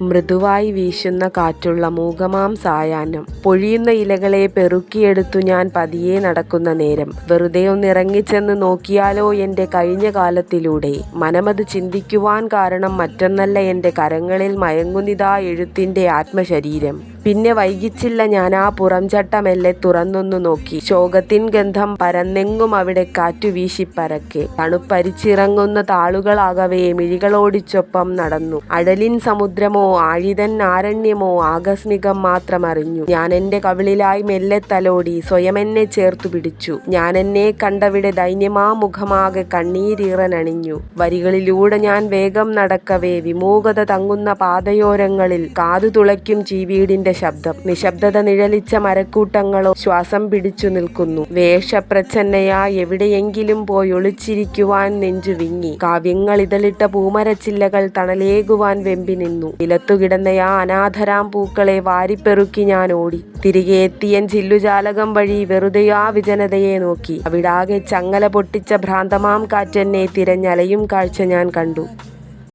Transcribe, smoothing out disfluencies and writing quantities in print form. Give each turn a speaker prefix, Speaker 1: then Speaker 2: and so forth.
Speaker 1: മൃദുവായി വീശുന്ന കാറ്റുള്ള മൂകമാം സായാഹ്നം. പൊഴിയുന്ന ഇലകളെ പെറുക്കിയെടുത്തു ഞാൻ പതിയെ നടക്കുന്ന നേരം. വെറുതെ ഒന്നിറങ്ങിച്ചെന്ന് നോക്കിയാലോ എൻ്റെ കഴിഞ്ഞ കാലത്തിലൂടെ. മനമത് ചിന്തിക്കുവാൻ കാരണം മറ്റൊന്നല്ല, എൻ്റെ കരങ്ങളിൽ മയങ്ങുന്നിതാ എഴുത്തിൻ്റെ ആത്മശരീരം. പിന്നെ വൈകിച്ചില്ല, ഞാൻ ആ പുറംചട്ട മെല്ലെ തുറന്നൊന്നു നോക്കി. ശോകത്തിൻ ഗന്ധം പരന്നെങ്ങും അവിടെ കാറ്റു വീശിപ്പരക്കെ. തണുപ്പരിച്ചിറങ്ങുന്ന താളുകളാകവേ മിഴികളോടിച്ചൊപ്പം നടന്നു. അഴലിൻ സമുദ്രമോ ആഴിതൻ ആരണ്യമോ ആകസ്മികം മാത്രമറിഞ്ഞു. ഞാൻ എൻ്റെ കവിളിലായി മെല്ലെ തലോടി, സ്വയം എന്നെ ചേർത്തു പിടിച്ചു. ഞാൻ എന്നെ കണ്ടവിടെ ദൈന്യമാ മുഖമാകെ കണ്ണീരീറനണിഞ്ഞു. വരികളിലൂടെ ഞാൻ വേഗം നടക്കവേ വിമൂകത തങ്ങുന്ന പാതയോരങ്ങളിൽ കാതു തുളയ്ക്കും ചീവീടിന്റെ ശബ്ദം. നിശബ്ദത നിഴലിച്ച മരക്കൂട്ടങ്ങളോ ശ്വാസം പിടിച്ചു നിൽക്കുന്നു. വേഷപ്രച്ഛന്നയായി എവിടെയെങ്കിലും പോയി ഒളിച്ചിരിക്കുവാൻ നെഞ്ചു വിങ്ങി. കാവ്യങ്ങൾ ഇതളിട്ട പൂമരച്ചില്ലകൾ തണലേകുവാൻ വെമ്പി നിന്നു. നിലത്തുകിടന്നയാ അനാഥരാം പൂക്കളെ വാരിപ്പെറുക്കി ഞാൻ ഓടി. തിരികെ എത്തിയൻ ചില്ലുജാലകം വഴി വെറുതെയാ വിജനതയെ നോക്കി. അവിടാകെ ചങ്ങല പൊട്ടിച്ച ഭ്രാന്തമാം കാറ്റെന്നെ തിരഞ്ഞലയും കാഴ്ച ഞാൻ കണ്ടു.